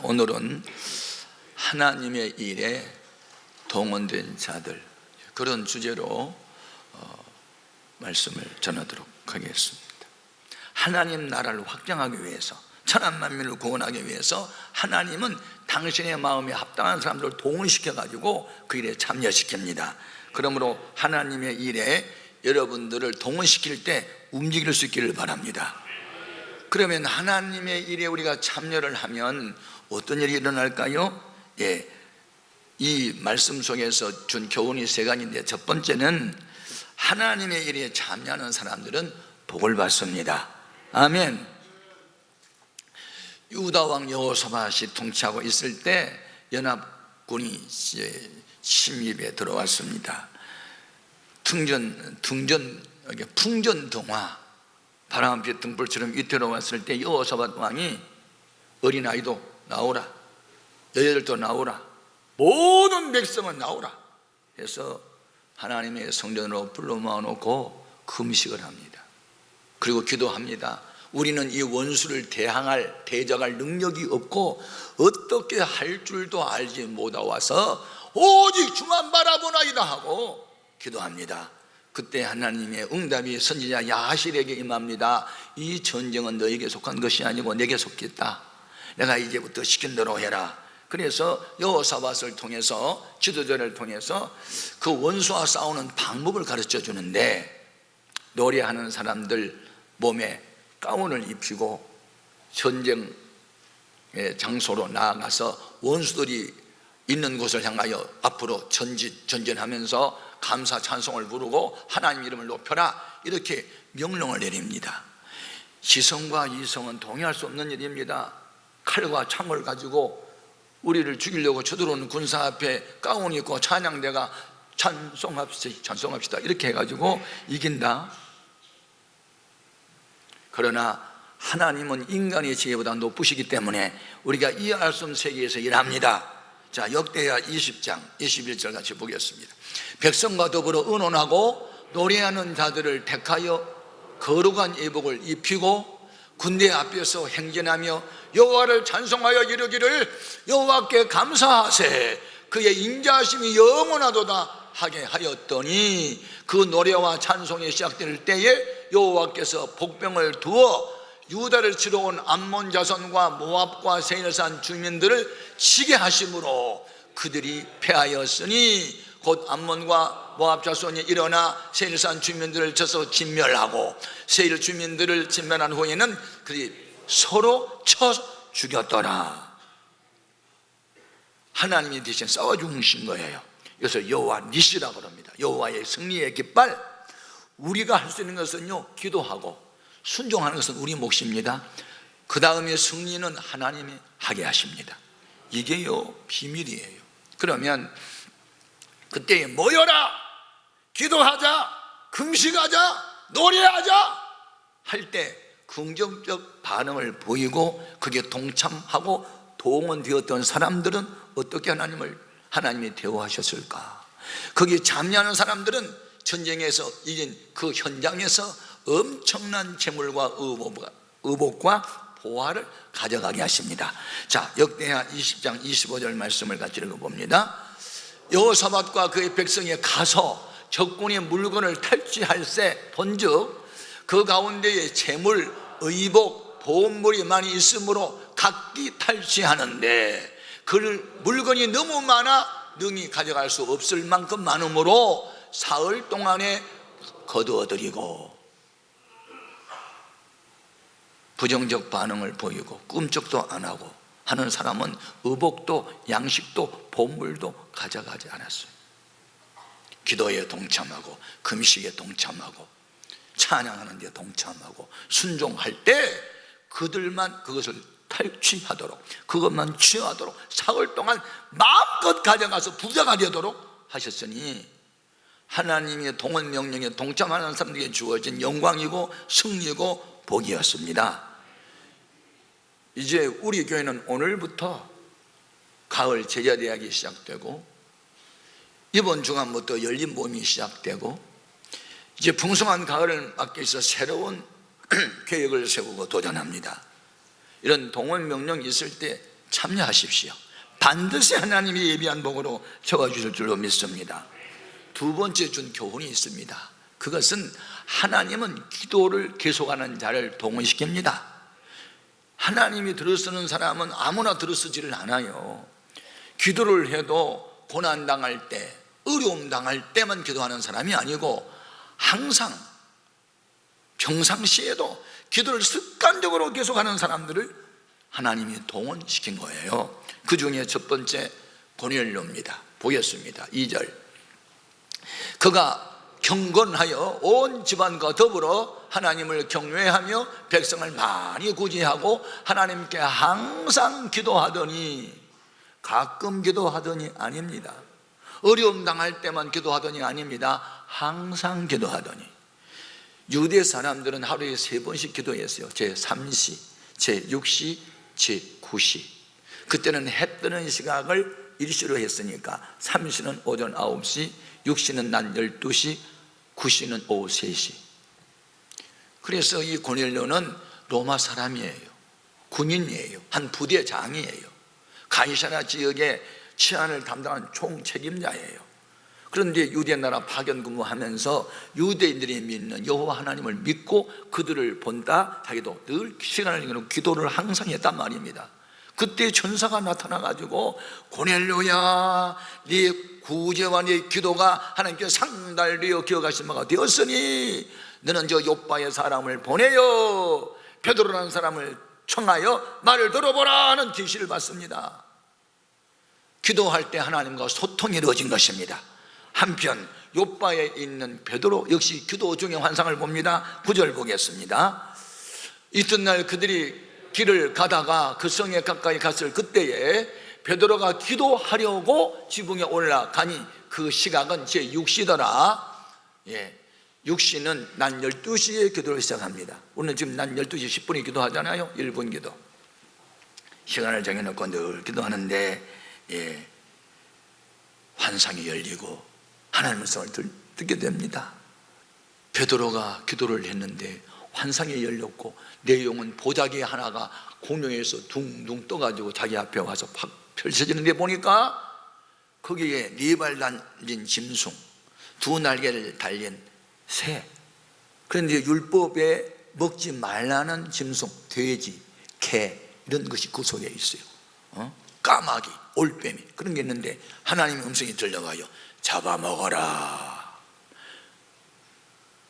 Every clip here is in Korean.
오늘은 하나님의 일에 동원된 자들, 그런 주제로 말씀을 전하도록 하겠습니다. 하나님 나라를 확장하기 위해서, 천한 만민을 구원하기 위해서 하나님은 당신의 마음에 합당한 사람들을 동원시켜가지고 그 일에 참여시킵니다. 그러므로 하나님의 일에 여러분들을 동원시킬 때 움직일 수 있기를 바랍니다. 그러면 하나님의 일에 우리가 참여를 하면 어떤 일이 일어날까요? 이 말씀 속에서 준 교훈이 세 가지인데, 첫 번째는 하나님의 일에 참여하는 사람들은 복을 받습니다. 아멘. 유다 왕 여호사밧이 통치하고 있을 때 연합군이 침입에 들어왔습니다. 풍전등화, 바람빛 등불처럼 위태로웠을 때 여호사밧 왕이 어린아이도 나오라, 여자들도 나오라, 모든 백성은 나오라 해서 하나님의 성전으로 불러 모아놓고 금식을 합니다. 그리고 기도합니다. 우리는 이 원수를 대적할 능력이 없고 어떻게 할 줄도 알지 못하와서 오직 주만 바라보나이다 하고 기도합니다. 그때 하나님의 응답이 선지자 야하실에게 임합니다. 이 전쟁은 너에게 속한 것이 아니고 내게 속했다. 내가 이제부터 시킨 대로 해라. 그래서 여호사밧을 통해서, 지도자를 통해서 그 원수와 싸우는 방법을 가르쳐 주는데, 노래하는 사람들 몸에 가운을 입히고 전쟁의 장소로 나아가서 원수들이 있는 곳을 향하여 앞으로 전진하면서 감사 찬송을 부르고 하나님 이름을 높여라, 이렇게 명령을 내립니다. 지성과 이성은 동의할 수 없는 일입니다. 칼과 창을 가지고 우리를 죽이려고 쳐들어오는 군사 앞에 가운 입고 찬양대가 찬송합시다 이렇게 해가지고 이긴다. 그러나 하나님은 인간의 지혜보다 높으시기 때문에 우리가 이해할 수 없는 세계에서 일합니다. 자, 역대하 20장 21절 같이 보겠습니다. 백성과 더불어 의논하고 노래하는 자들을 택하여 거룩한 예복을 입히고 군대 앞에서 행진하며 여호와를 찬송하여 이르기를 여호와께 감사하세, 그의 인자하심이 영원하도다 하게 하였더니, 그 노래와 찬송이 시작될 때에 여호와께서 복병을 두어 유다를 치러 온 암몬 자손과 모압과 세일산 주민들을 치게 하심으로 그들이 패하였으니, 곧 암몬과 모압 자손이 일어나 세일산 주민들을 쳐서 진멸하고 세일 주민들을 진멸한 후에는 그들이 서로 쳐 죽였더라. 하나님이 대신 싸워 죽으신 거예요. 그래서 여호와 니시라고 합니다. 여호와의 승리의 깃발. 우리가 할 수 있는 것은요, 기도하고 순종하는 것은 우리 몫입니다. 그 다음에 승리는 하나님이 하게 하십니다. 이게요, 비밀이에요. 그러면 그때 모여라, 기도하자, 금식하자, 노래하자 할 때 긍정적 반응을 보이고 그게 동참하고 동원되었던 사람들은 어떻게 하나님이 대우하셨을까? 거기에 참여하는 사람들은 전쟁에서 이긴 그 현장에서 엄청난 재물과 의복과 보화를 가져가게 하십니다. 자, 역대하 20장 25절 말씀을 같이 읽어봅니다. 여호사밧과 그의 백성이 가서 적군의 물건을 탈취할세 본즉 그 가운데에 재물, 의복, 보온물이 많이 있으므로 각기 탈취하는데 그 물건이 너무 많아 능히 가져갈 수 없을 만큼 많으므로 사흘 동안에 거두어들이고, 부정적 반응을 보이고 꿈쩍도 안 하고 하는 사람은 의복도 양식도 보물도 가져가지 않았어요. 기도에 동참하고 금식에 동참하고 찬양하는 데 동참하고 순종할 때 그들만 그것을 탈취하도록, 그것만 취하도록 사흘 동안 마음껏 가져가서 부자가 되도록 하셨으니, 하나님의 동원 명령에 동참하는 사람들에게 주어진 영광이고 승리고 복이었습니다. 이제 우리 교회는 오늘부터 가을 제자대학이 시작되고 이번 주간부터 열린 봄이 시작되고 이제 풍성한 가을을 맞기 위해서 새로운 계획을 세우고 도전합니다. 이런 동원 명령이 있을 때 참여하십시오. 반드시 하나님이 예비한 복으로 채워주실 줄로 믿습니다. 두 번째 준 교훈이 있습니다. 그것은 하나님은 기도를 계속하는 자를 동원시킵니다. 하나님이 들어쓰는 사람은 아무나 들어쓰지를 않아요. 기도를 해도 고난당할 때, 어려움 당할 때만 기도하는 사람이 아니고 항상 평상시에도 기도를 습관적으로 계속하는 사람들을 하나님이 동원시킨 거예요. 그 중에 첫 번째 고넬료입니다. 보겠습니다. 2절. 그가 경건하여 온 집안과 더불어 하나님을 경외하며 백성을 많이 구제하고 하나님께 항상 기도하더니, 가끔 기도하더니 아닙니다. 어려움 당할 때만 기도하더니 아닙니다. 항상 기도하더니. 유대 사람들은 하루에 3번씩 기도했어요. 제3시, 제6시, 제9시. 그때는 해 뜨는 시각을 일시로 했으니까 3시는 오전 9시, 6시는 낮 12시, 9시는 오후 3시. 그래서 이 고넬료는 로마 사람이에요. 군인이에요. 한 부대장이에요. 가이사랴 지역의 치안을 담당한 총책임자예요. 그런데 유대 나라 파견 근무하면서 유대인들이 믿는 여호와 하나님을 믿고 그들을 본다, 자기도 늘 시간을 내고 기도를 항상 했단 말입니다. 그때 천사가 나타나가지고 고넬료야, 네 구제와 네 기도가 하나님께 상달되어 기억하신 바가 되었으니 너는 저 욥바의 사람을 보내어 베드로라는 사람을 청하여 말을 들어보라 하는 지시를 받습니다. 기도할 때 하나님과 소통이 이루어진 것입니다. 한편 욥바에 있는 베드로 역시 기도 중에 환상을 봅니다. 9절 보겠습니다. 이튿날 그들이 길을 가다가 그 성에 가까이 갔을 그때에 베드로가 기도하려고 지붕에 올라가니 그 시각은 제6시더라. 6시는 낮 12시에 기도를 시작합니다. 우리는 지금 낮 12시 10분에 기도하잖아요. 1분 기도. 시간을 정해놓고 늘 기도하는데 환상이 열리고 하나님의 말씀을 듣게 됩니다. 베드로가 기도를 했는데 환상이 열렸고 내용은 보자기 하나가 공중에서 둥둥 떠가지고 자기 앞에 와서 팍 펼쳐지는데 보니까 거기에 4발 달린 짐승, 2 날개를 달린 새, 그런데 율법에 먹지 말라는 짐승, 돼지, 개 이런 것이 그 속에 있어요. 까마귀, 올빼미 그런 게 있는데 하나님의 음성이 들려가요. 잡아먹어라.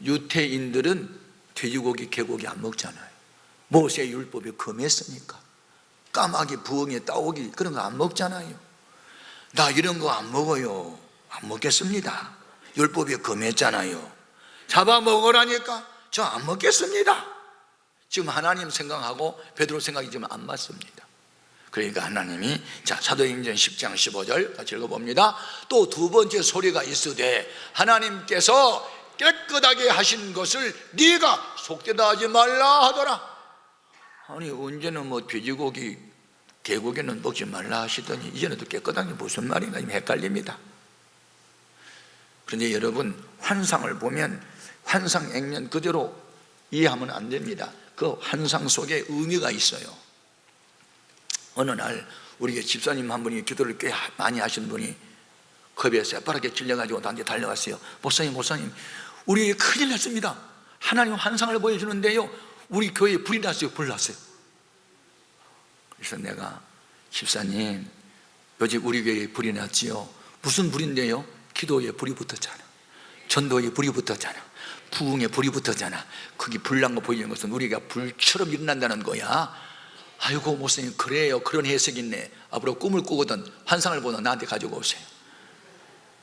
유태인들은 돼지고기, 개고기 안 먹잖아요. 모세 율법이 금했으니까. 까마귀, 부엉이, 따오기 그런 거 안 먹잖아요. 나 이런 거 안 먹어요. 안 먹겠습니다. 율법이 금했잖아요. 잡아먹으라니까 저 안 먹겠습니다. 지금 하나님 생각하고 베드로 생각이 지금 안 맞습니다. 그러니까 하나님이 사도행전 10장 15절 같이 읽어봅니다. 또 두 번째 소리가 있으되 하나님께서 깨끗하게 하신 것을 네가 속되다 하지 말라 하더라. 아니 언제는 뭐 돼지고기, 개고기는 먹지 말라 하시더니 이제는 또 깨끗한 게 무슨 말인가 헷갈립니다. 그런데 여러분 환상을 보면 환상 액면 그대로 이해하면 안 됩니다. 그 환상 속에 의미가 있어요. 어느 날 우리 집사님 한 분이 기도를 꽤 많이 하신 분이 겁에 새파랗게 질려가지고 나한테 달려왔어요. 목사님 우리 큰일 났습니다. 하나님 환상을 보여주는데요 우리 교회에 불이 났어요. 불 났어요. 그래서 내가 집사님 요즘 우리 교회에 불이 났지요. 무슨 불인데요? 기도에 불이 붙었잖아. 전도에 불이 붙었잖아. 부흥에 불이 붙었잖아. 거기 불난 거 보이는 것은 우리가 불처럼 일어난다는 거야. 아이고 목사님 그래요. 그런 해석이 있네. 앞으로 꿈을 꾸거든 환상을 보든 나한테 가지고 오세요.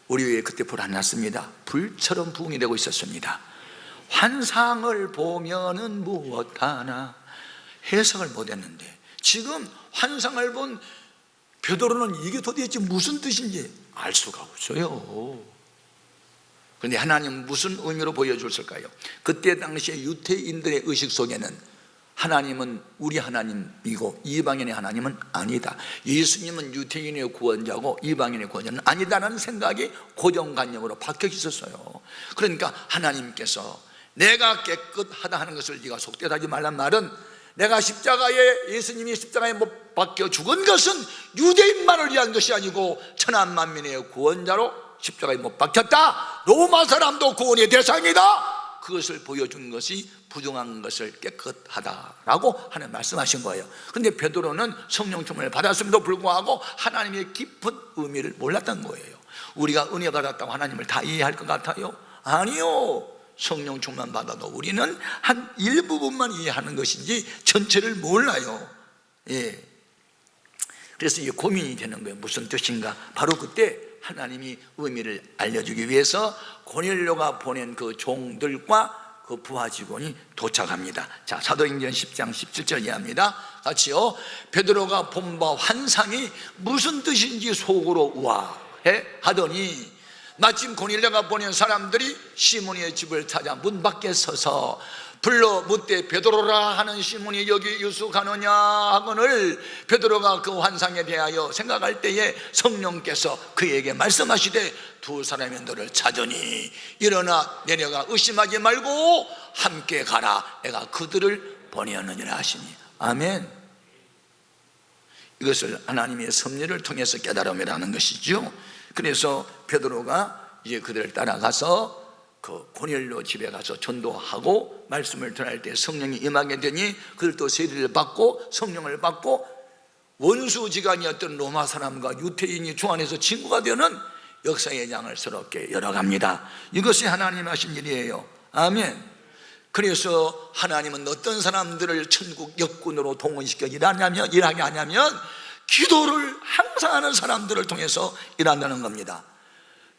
우리 교회에 그때 불 안 났습니다. 불처럼 부흥이 되고 있었습니다. 환상을 보면은 무엇 하나 해석을 못했는데 지금 환상을 본 베드로는 이게 도대체 무슨 뜻인지 알 수가 없어요. 그런데 하나님은 무슨 의미로 보여줬을까요? 그때 당시에 유태인들의 의식 속에는 하나님은 우리 하나님이고 이방인의 하나님은 아니다. 예수님은 유태인의 구원자고 이방인의 구원자는 아니다라는 생각이 고정관념으로 박혀 있었어요. 그러니까 하나님께서 내가 깨끗하다 하는 것을 네가 속되다 하지 말란 말은 내가 예수님이 십자가에 못 박혀 죽은 것은 유대인만을 위한 것이 아니고 천하 만민의 구원자로 십자가에 못 박혔다. 로마 사람도 구원의 대상이다. 그것을 보여준 것이 부정한 것을 깨끗하다라고 하는 말씀하신 거예요. 그런데 베드로는 성령 충만을 받았음에도 불구하고 하나님의 깊은 의미를 몰랐던 거예요. 우리가 은혜 받았다고 하나님을 다 이해할 것 같아요? 아니요. 성령 충만 받아도 우리는 한 일부분만 이해하는 것인지 전체를 몰라요. 예. 그래서 이게 고민이 되는 거예요. 무슨 뜻인가? 바로 그때 하나님이 의미를 알려주기 위해서 고넬료가 보낸 그 종들과 그 부하 직원이 도착합니다. 자, 사도행전 10장 17절 이해합니다. 같이요. 베드로가 본 바 환상이 무슨 뜻인지 속으로 우아해 하더니 마침 고넬료가 보낸 사람들이 시몬의 집을 찾아 문 밖에 서서 불러 묻되 베드로라 하는 시몬이 여기 유숙하느냐 하거늘 베드로가 그 환상에 대하여 생각할 때에 성령께서 그에게 말씀하시되 두 사람이 너를 찾으니 일어나 내려가 의심하지 말고 함께 가라. 내가 그들을 보내었느니라 하시니. 아멘. 이것을 하나님의 섭리를 통해서 깨달음이라는 것이죠. 그래서 베드로가 이제 그들을 따라가서 그 고넬료 집에 가서 전도하고 말씀을 전할 때 성령이 임하게 되니 그들도 세례를 받고 성령을 받고 원수지간이었던 로마 사람과 유태인이 주 안에서 친구가 되는 역사의 장을 새롭게 열어갑니다. 이것이 하나님 하신 일이에요. 아멘. 그래서 하나님은 어떤 사람들을 천국 역군으로 동원시켜 일하게 하냐면 기도를 항상 하는 사람들을 통해서 일한다는 겁니다.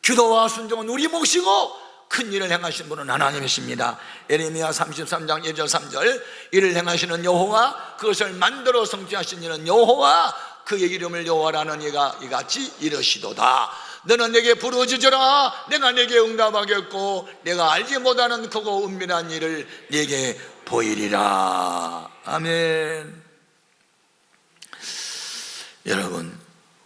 기도와 순종은 우리 몫이고 큰 일을 행하신 분은 하나님이십니다. 예레미야 33장 1절 3절 이를 행하시는 여호와 그것을 만들어 성취하신 이는 여호와 그의 이름을 여호와라는 이가 이같이 이르시도다. 너는 내게 부르짖으라 내가 내게 응답하겠고 내가 알지 못하는 크고 은밀한 일을 내게 보이리라. 아멘. 여러분,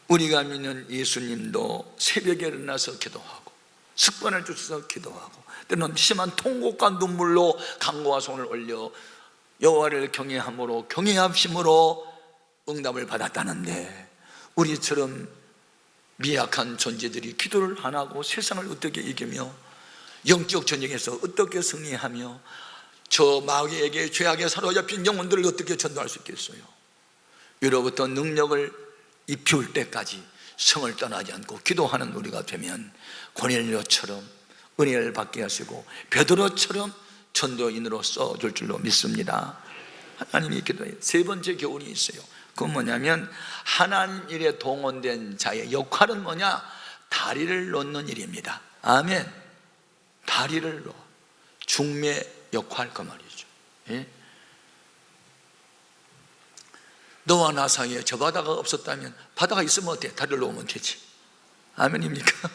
우리가 믿는 예수님도 새벽에 일어나서 기도하고 습관을 주셔서 기도하고 때로는 심한 통곡과 눈물로 간구와 손을 올려 여호와를 경외함으로 경외하심으로 응답을 받았다는데 우리처럼 미약한 존재들이 기도를 안 하고 세상을 어떻게 이기며 영적 전쟁에서 어떻게 승리하며 저 마귀에게 죄악에 사로잡힌 영혼들을 어떻게 전도할 수 있겠어요? 위로부터 능력을 입히울 때까지 성을 떠나지 않고 기도하는 우리가 되면 고넬료처럼 은혜를 받게 하시고 베드로처럼 전도인으로 써줄 줄로 믿습니다. 하나님이 기도해요. 세 번째 교훈이 있어요. 그건 뭐냐면 하나님 일에 동원된 자의 역할은 뭐냐? 다리를 놓는 일입니다. 아멘. 다리를 놓아 중매 역할 그 말이죠. 예? 너와 나 사이에 저 바다가 없었다면 바다가 있으면 어때? 다리를 놓으면 되지. 아멘입니까?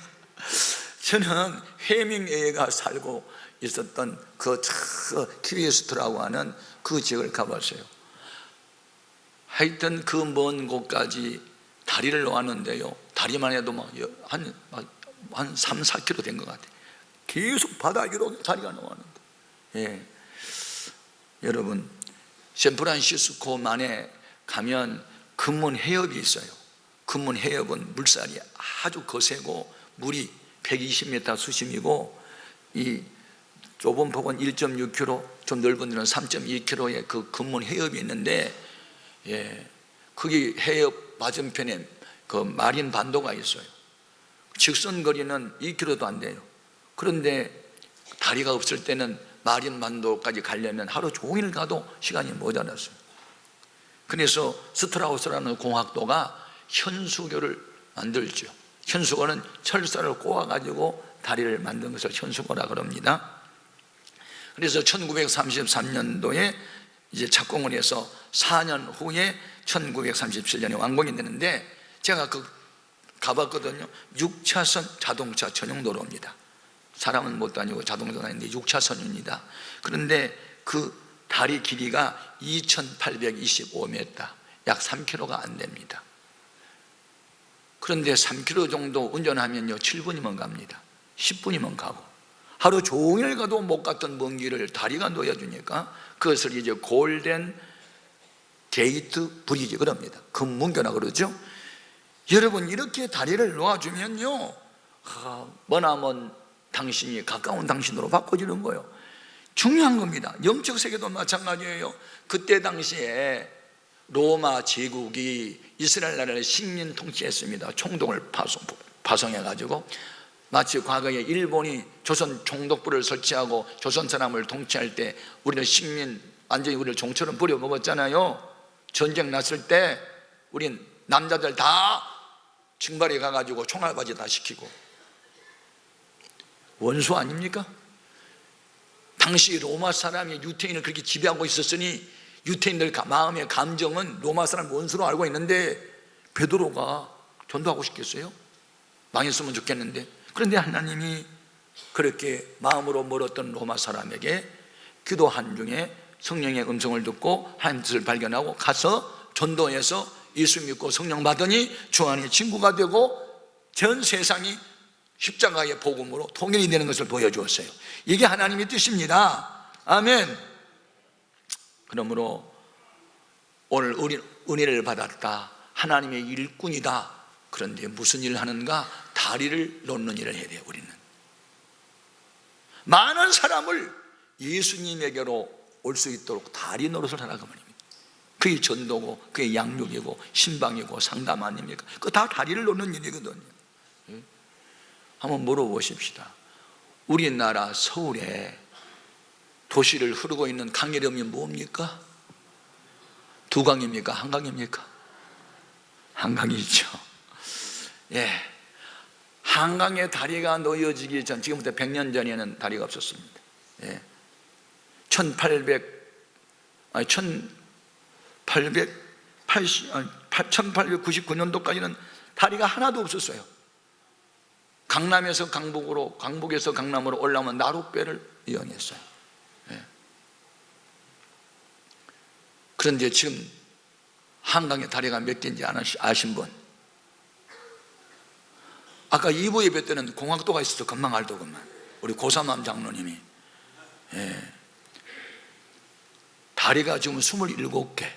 저는 해밍웨이가 살고 있었던 그 키리스트라고 하는 그 지역을 가봤어요. 하여튼 그 먼 곳까지 다리를 놓았는데요, 다리만 해도 한 3, 4km 된 것 같아요. 계속 바다 위로 다리가 놓았는데. 예. 여러분, 샌프란시스코만에 가면 금문 해협이 있어요. 금문 해협은 물살이 아주 거세고 물이 120m 수심이고 이 좁은 폭은 1.6km, 좀 넓은 데는 3.2km의 그 금문 해협이 있는데, 예, 거기 해협 맞은편에 그 마린 반도가 있어요. 직선 거리는 2km도 안 돼요. 그런데 다리가 없을 때는 마린 반도까지 가려면 하루 종일 가도 시간이 모자랐어요. 그래서 스트라우스라는 공학도가 현수교를 만들죠. 현수교는 철사를 꼬아가지고 다리를 만든 것을 현수교라 그럽니다. 그래서 1933년도에 이제 착공을 해서 4년 후에 1937년에 완공이 되는데 제가 가봤거든요. 6차선 자동차 전용 도로입니다. 사람은 못 다니고 자동차 다니는데 6차선입니다. 그런데 그 다리 길이가 2,825m, 약 3km가 안 됩니다. 그런데 3km 정도 운전하면요 7분이면 갑니다. 10분이면 가고 하루 종일 가도 못 갔던 먼 길을 다리가 놓여주니까 그것을 이제 골든 게이트 브리지 그럽니다. 금문교라 그러죠. 여러분, 이렇게 다리를 놓아주면요, 머나먼 당신이 가까운 당신으로 바꿔주는 거예요. 중요한 겁니다. 영적 세계도 마찬가지예요. 그때 당시에 로마 제국이 이스라엘 나라를 식민 통치했습니다. 총독을 파송해가지고, 마치 과거에 일본이 조선 총독부를 설치하고 조선 사람을 통치할 때 우리는 식민, 완전히 우리를 종처럼 부려먹었잖아요. 전쟁 났을 때 우린 남자들 다 징발에 가가지고 총알바지 다 시키고. 원수 아닙니까? 당시 로마 사람이 유태인을 그렇게 지배하고 있었으니 유태인들 마음의 감정은 로마 사람 원수로 알고 있는데 베드로가 전도하고 싶겠어요? 망했으면 좋겠는데. 그런데 하나님이 그렇게 마음으로 멀었던 로마 사람에게 기도한 중에 성령의 음성을 듣고 하나님 뜻을 발견하고 가서 전도해서 예수 믿고 성령 받으니 주 안에 친구가 되고 전 세상이 십자가의 복음으로 통일이 되는 것을 보여주었어요. 이게 하나님의 뜻입니다. 아멘. 그러므로 오늘 우리 은혜를 받았다, 하나님의 일꾼이다. 그런데 무슨 일을 하는가? 다리를 놓는 일을 해야 돼요. 우리는 많은 사람을 예수님에게로 올 수 있도록 다리 노릇을 하라고 말입니다. 그게 전도고 그게 양육이고 신방이고 상담 아닙니까? 그거 다 다리를 놓는 일이거든요. 한번 물어보십시다. 우리나라 서울에 도시를 흐르고 있는 강 이름이 뭡니까? 두강입니까? 한강입니까? 한강이죠. 예, 한강에 다리가 놓여지기 전, 지금부터 100년 전에는 다리가 없었습니다. 예, 1899년도까지는 다리가 하나도 없었어요. 강남에서 강북으로, 강북에서 강남으로 올라오면 나룻배를 이용했어요. 예. 그런데 지금 한강에 다리가 몇 개인지 아신 분? 아까 2부 예배 때는 공학도가 있어서 금방 알더구만. 우리 고삼함 장로님이. 예. 다리가 지금 27개.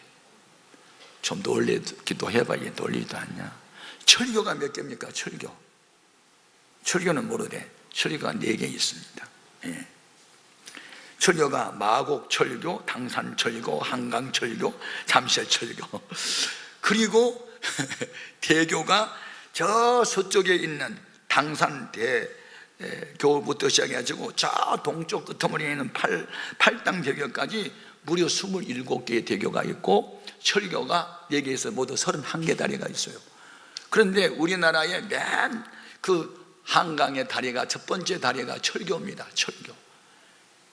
좀 놀리기도 해봐야 놀리지도 않냐. 철교가 몇 개입니까? 철교는 모르되 철교가 4개 있습니다. 예. 철교가 마곡철교, 당산철교, 한강철교, 잠실철교. 그리고 대교가 저 서쪽에 있는 당산대교부터 시작해가지고 저 동쪽 끄트머리에 있는 팔당대교까지 무려 27개의 대교가 있고 철교가 4개에서 모두 31개 다리가 있어요. 그런데 우리나라의 맨 그 한강의 다리가, 첫 번째 다리가 철교입니다.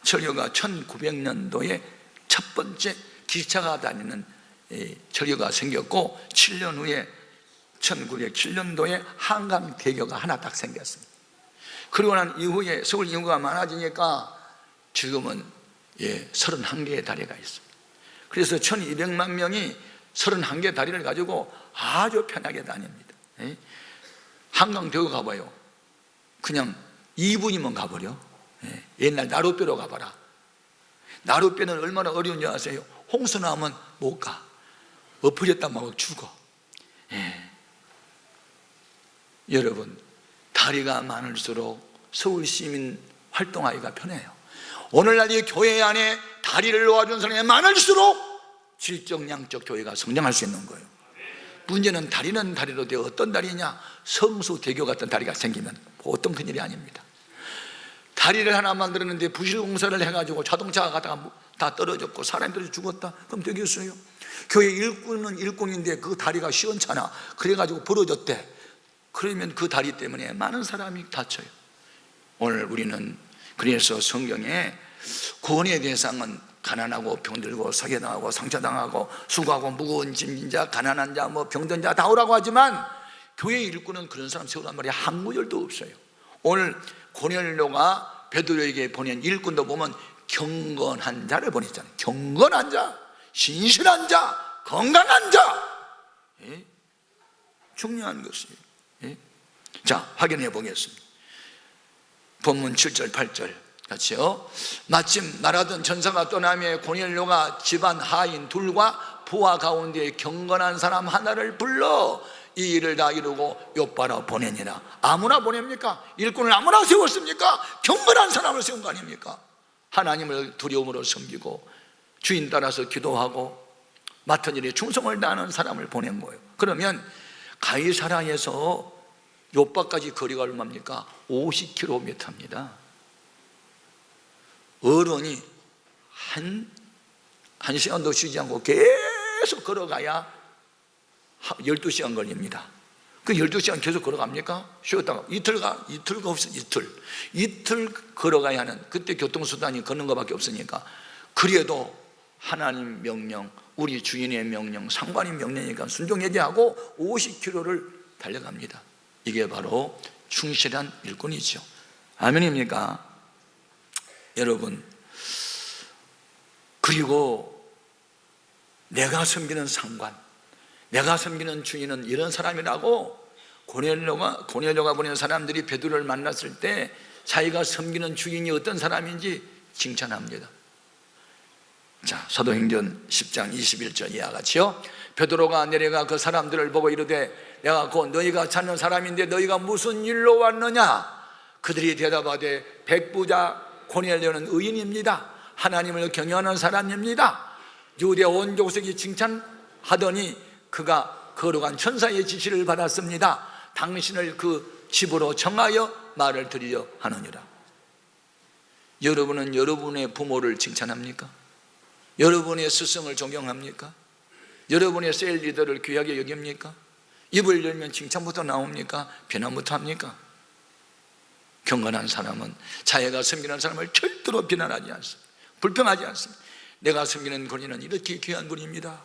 철교가 1900년도에 첫 번째 기차가 다니는 철교가 생겼고 7년 후에 1907년도에 한강대교가 하나 딱 생겼습니다. 그리고 난 이후에 서울 인구가 많아지니까 지금은 31개의 다리가 있습니다. 그래서 1200만 명이 31개 다리를 가지고 아주 편하게 다닙니다. 한강대교 가봐요. 그냥 2분이면 가버려. 옛날 나룻배로 가봐라. 나룻배는 얼마나 어려운지 아세요? 홍수 나면 못 가. 엎어졌다 막 죽어. 여러분, 다리가 많을수록 서울시민 활동하기가 편해요. 오늘날 이 교회 안에 다리를 놓아준 사람이 많을수록 질적 양적 교회가 성장할 수 있는 거예요. 문제는 다리는 다리로 되어 어떤 다리냐? 성수대교 같은 다리가 생기면 보통 큰일이 아닙니다. 다리를 하나 만들었는데 부실공사를 해가지고 자동차가 가다가 다 떨어졌고 사람들이 죽었다? 그럼 되겠어요? 교회 일꾼은 일꾼인데 그 다리가 시원찮아, 그래가지고 부러졌대. 그러면 그 다리 때문에 많은 사람이 다쳐요. 오늘 우리는 그래서 성경에 구원의 대상은 가난하고 병들고 사기당하고 상처당하고 수고하고 무거운 짐진 자, 가난한 자, 병든 자 다 오라고 하지만 교회 일꾼은 그런 사람 세우란 말이 한 구절도 없어요. 오늘 고넬료가 베드로에게 보낸 일꾼도 보면 경건한 자를 보냈잖아요. 경건한 자, 신실한 자, 건강한 자. 중요한 것이에요. 자, 확인해 보겠습니다. 본문 7절 8절 같이요. 마침 날아든 전사가 떠나며 고넬료가 집안 하인 둘과 부하 가운데 경건한 사람 하나를 불러 이 일을 다 이루고 욥바로 보내니라. 아무나 보냅니까? 일꾼을 아무나 세웠습니까? 경건한 사람을 세운 거 아닙니까? 하나님을 두려움으로 섬기고 주인 따라서 기도하고 맡은 일에 충성을 다하는 사람을 보낸 거예요. 그러면 가이사라에서 욥바까지 거리가 얼마입니까? 50km입니다. 어른이 한 시간도 쉬지 않고 계속 걸어가야 12시간 걸립니다. 그 12시간 계속 걸어갑니까? 쉬었다가 이틀가 없어. 이틀 걸어가야 하는, 그때 교통수단이 걷는 것밖에 없으니까. 그래도 하나님 명령, 우리 주인의 명령, 상관의 명령이니까 순종해제하고 50km를 달려갑니다. 이게 바로 충실한 일꾼이죠. 아멘입니까? 여러분, 그리고 내가 섬기는 상관, 내가 섬기는 주인은 이런 사람이라고 고넬료가 보낸 사람들이 베드로를 만났을 때 자기가 섬기는 주인이 어떤 사람인지 칭찬합니다. 자, 사도행전 10장 21절 이하 같이요. 베드로가 내려가 그 사람들을 보고 이르되 내가 곧 너희가 찾는 사람인데 너희가 무슨 일로 왔느냐? 그들이 대답하되 백부자 고넬료는 의인입니다. 하나님을 경외하는 사람입니다. 유대 온 족속이 칭찬하더니 그가 거룩한 천사의 지시를 받았습니다. 당신을 그 집으로 청하여 말을 드리려 하느니라. 여러분은 여러분의 부모를 칭찬합니까? 여러분의 스승을 존경합니까? 여러분의 셀 리더를 귀하게 여깁니까? 입을 열면 칭찬부터 나옵니까? 비난부터 합니까? 경건한 사람은 자기가 섬기는 사람을 절대로 비난하지 않습니다. 불평하지 않습니다. 내가 섬기는 권위는 이렇게 귀한 분입니다.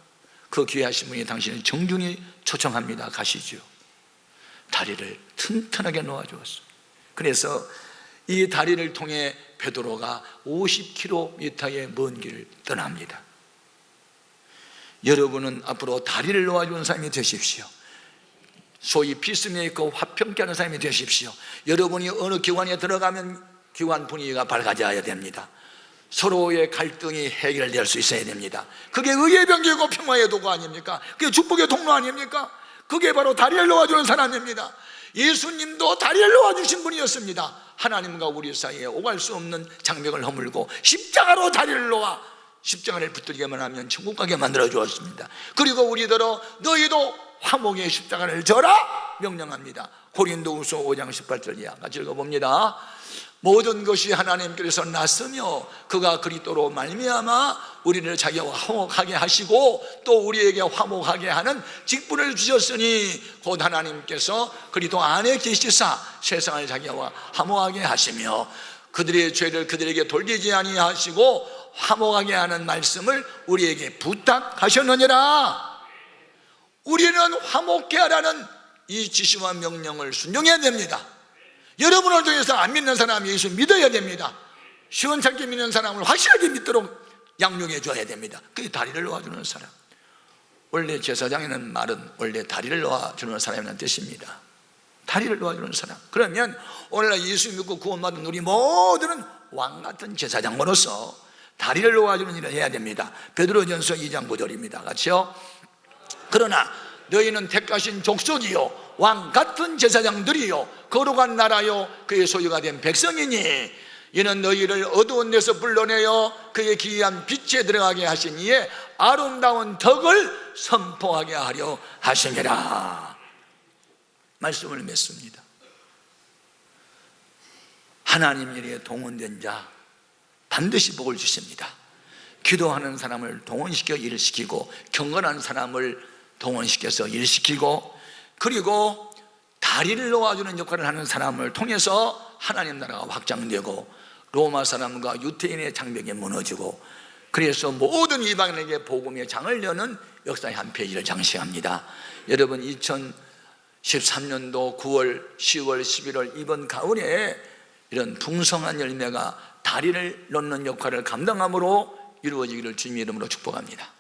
그 귀하신 분이 당신을 정중히 초청합니다. 가시죠. 다리를 튼튼하게 놓아주었습니다. 그래서 이 다리를 통해 베드로가 50km의 먼 길을 떠납니다. 여러분은 앞으로 다리를 놓아주는 사람이 되십시오. 소위 피스메이커, 화평케 하는 사람이 되십시오. 여러분이 어느 기관에 들어가면 기관 분위기가 밝아져야 됩니다. 서로의 갈등이 해결될 수 있어야 됩니다. 그게 의의 병기고 평화의 도구 아닙니까? 그게 축복의 통로 아닙니까? 그게 바로 다리를 놓아주는 사람입니다. 예수님도 다리를 놓아주신 분이었습니다. 하나님과 우리 사이에 오갈 수 없는 장벽을 허물고 십자가로 다리를 놓아 십자가를 붙들게만 하면 천국 가게 만들어 주었습니다. 그리고 우리더러 너희도 화목의 십자가를 져라 명령합니다. 고린도후서 5장 18절 이하 같이 읽어봅니다. 모든 것이 하나님께서 났으며 그가 그리스도로 말미암아 우리를 자기와 화목하게 하시고 또 우리에게 화목하게 하는 직분을 주셨으니 곧 하나님께서 그리스도 안에 계시사 세상을 자기와 화목하게 하시며 그들의 죄를 그들에게 돌리지 아니하시고 화목하게 하는 말씀을 우리에게 부탁하셨느니라. 우리는 화목케 하라는 이 지시와 명령을 순종해야 됩니다. 여러분을 통해서 안 믿는 사람이 예수 믿어야 됩니다. 시원찮게 믿는 사람을 확실하게 믿도록 양육해 줘야 됩니다. 그게 다리를 놓아주는 사람. 원래 제사장이라는 말은 원래 다리를 놓아주는 사람이라는 뜻입니다. 다리를 놓아주는 사람. 그러면 오늘날 예수 믿고 구원받은 우리 모두는 왕같은 제사장으로서 다리를 놓아주는 일을 해야 됩니다. 베드로전서 2장 9절입니다. 같이요. 그러나 너희는 택하신 족속이요 왕같은 제사장들이요 거룩한 나라요 그의 소유가 된 백성이니 이는 너희를 어두운 데서 불러내어 그의 기이한 빛에 들어가게 하신 이의 아름다운 덕을 선포하게 하려 하심이라. 말씀을 맺습니다. 하나님 일에 동원된 자 반드시 복을 주십니다. 기도하는 사람을 동원시켜 일을 시키고 경건한 사람을 동원시켜서 일시키고 그리고 다리를 놓아주는 역할을 하는 사람을 통해서 하나님 나라가 확장되고 로마 사람과 유태인의 장벽이 무너지고 그래서 모든 이방인에게 복음의 장을 여는 역사의 한 페이지를 장식합니다. 여러분 2013년도 9월, 10월, 11월 이번 가을에 이런 풍성한 열매가 다리를 놓는 역할을 감당함으로 이루어지기를 주님의 이름으로 축복합니다.